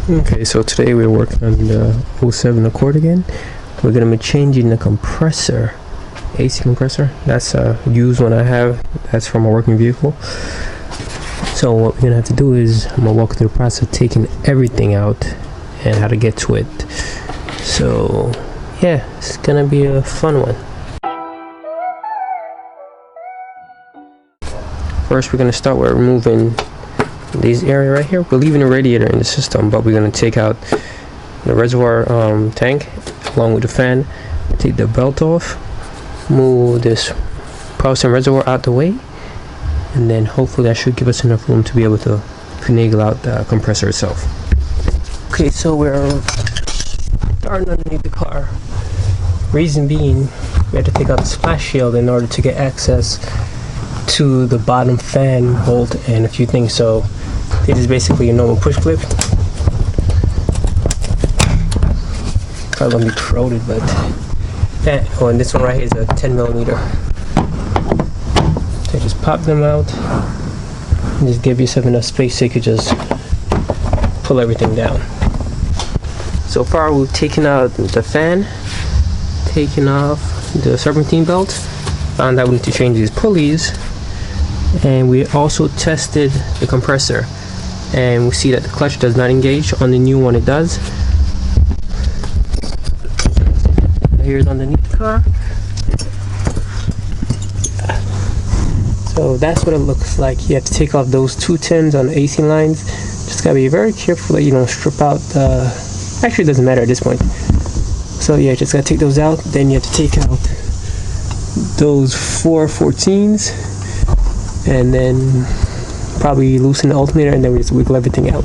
Okay, so today we're working on the 07 Accord again. We're going to be changing the compressor, AC compressor. That's a used one I have. That's from a working vehicle. So what we're going to have to do is I'm going to walk through the process of taking everything out and how to get to it. So yeah, it's going to be a fun one. First we're going to start with removing this area right here. We're leaving the radiator in the system, but we're going to take out the reservoir tank along with the fan, take the belt off, move this power stem reservoir out the way, and then hopefully that should give us enough room to be able to finagle out the compressor itself. Okay, so we're starting underneath the car. Reason being, we had to take out the splash shield in order to get access to the bottom fan bolt and a few things. So this is basically a normal push clip. Probably gonna be corroded, but that, oh, and this one right here is a 10mm. So just pop them out and just give yourself enough space so you could just pull everything down. So far we've taken out the fan, taken off the serpentine belt, found out we need to change these pulleys, and we also tested the compressor, and we see that the clutch does not engage. On the new one it does. Here's underneath the car. So that's what it looks like. You have to take off those two tins on the AC lines. Just gotta be very careful that you don't strip out the, actually it doesn't matter at this point. So yeah, just gotta take those out. Then you have to take out those 414s, and then probably loosen the alternator, and then we just wiggle everything out.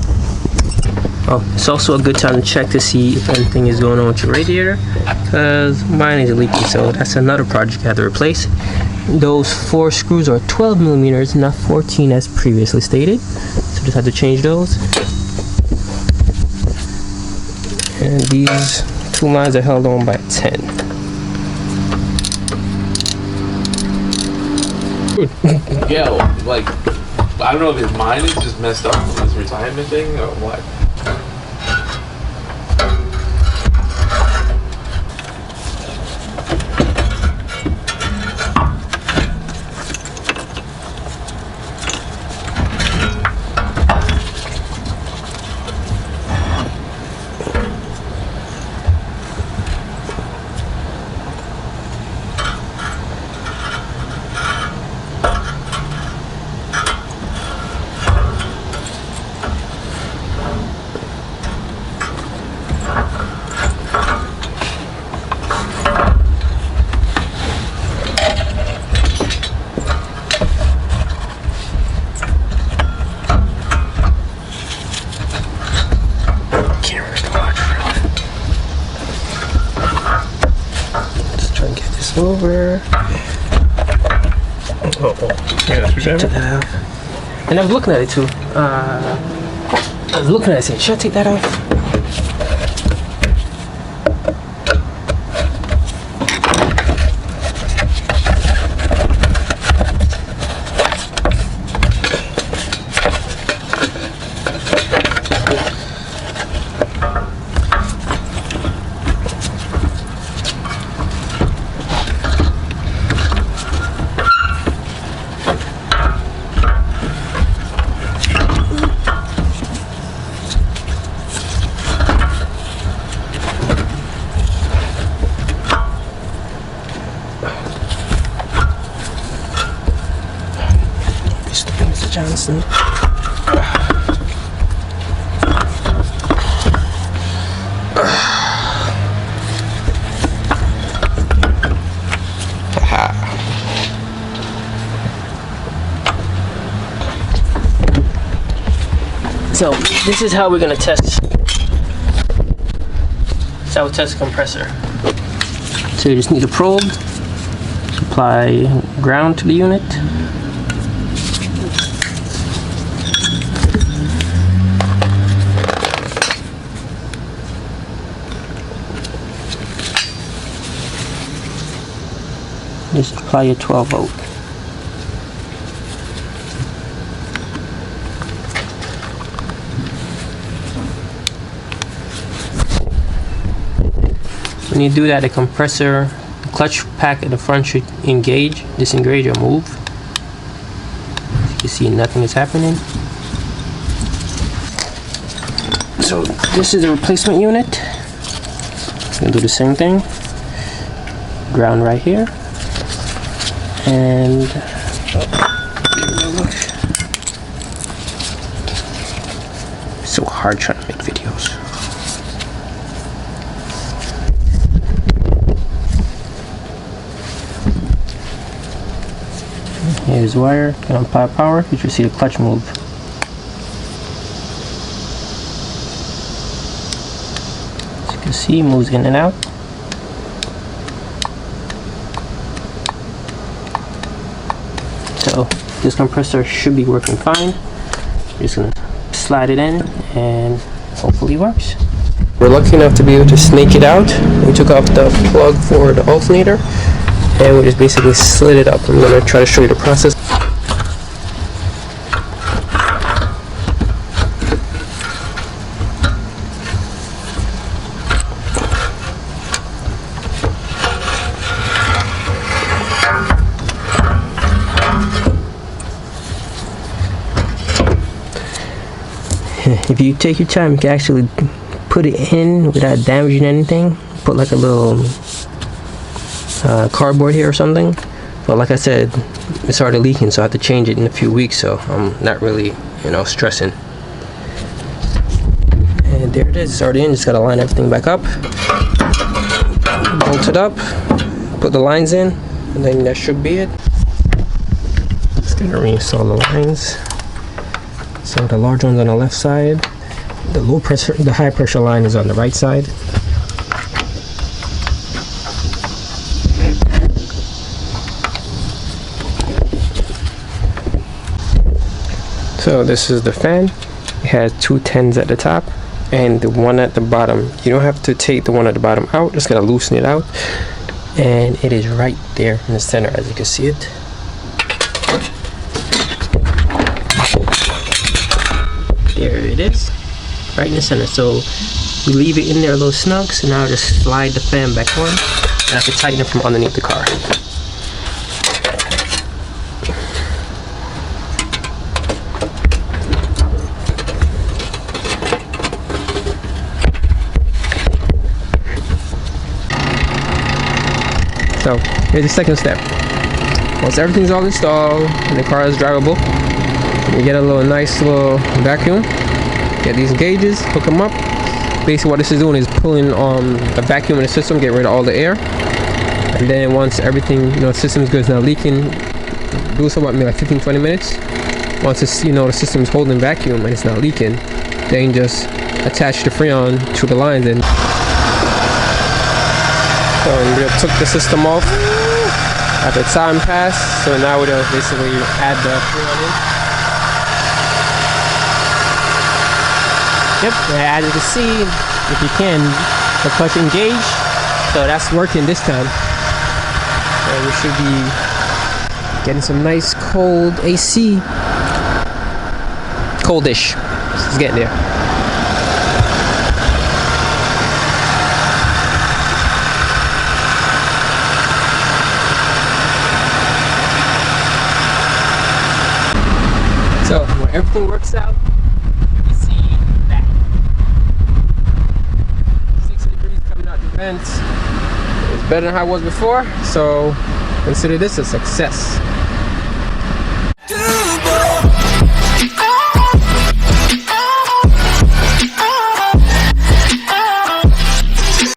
Oh, it's also a good time to check to see if anything is going on with your radiator, because mine is leaking, so that's another project I have to replace. Those 4 screws are 12mm, not 14 as previously stated, so just have to change those. And these 2 lines are held on by 10. Yeah, like, I don't know if his mind is just messed up from his retirement thing or what. Over. Yeah, Took that out. And I was looking at it too. I was looking at it saying, should I take that off? Johnson. So this is how we're gonna test. This is how we test the compressor. So you just need a probe, supply ground to the unit. Just apply your 12 volt. When you do that, the compressor, the clutch pack at the front should disengage or move. As you can see, nothing is happening. So this is the replacement unit. Gonna do the same thing. Ground right here. And so hard trying to make videos. Here's wire, can apply power, you should see the clutch move. As you can see, it moves in and out. So this compressor should be working fine. Just gonna slide it in and hopefully it works. We're lucky enough to be able to snake it out. We took off the plug for the alternator and we just basically slid it up. I'm gonna try to show you the process. If you take your time, you can actually put it in without damaging anything. Put like a little cardboard here or something. But like I said, it's already leaking, so I have to change it in a few weeks. So I'm not really, stressing. And there it is. It's already in. Just gotta line everything back up, bolt it up, put the lines in, and then that should be it. Just gonna reinstall the lines. So the large one's on the left side, the high pressure line is on the right side. So this is the fan. It has two 10s at the top and the one at the bottom. You don't have to take the one at the bottom out, just gotta loosen it out. And it is right there in the center, as you can see it. There it is, right in the center. So we leave it in there a little snug, so now I just slide the fan back on and I can tighten it from underneath the car. So here's the second step. Once everything's all installed and the car is drivable, we get a nice little vacuum, get these gauges, hook them up. Basically what this is doing is pulling a vacuum in the system, get rid of all the air. And then once everything, the system's good, it's not leaking, do something maybe like 15-20 minutes. Once it's, the system's holding vacuum and it's not leaking, then just attach the freon to the lines. And so we just took the system off after time passed, so now we're gonna basically add the freon in. Yep, as you can see, if you can, the clutch engaged, so that's working this time. So we should be getting some nice cold AC, coldish. It's getting there. So when everything works out, you see that 60 degrees coming out the vents. It's better than how it was before, so consider this a success.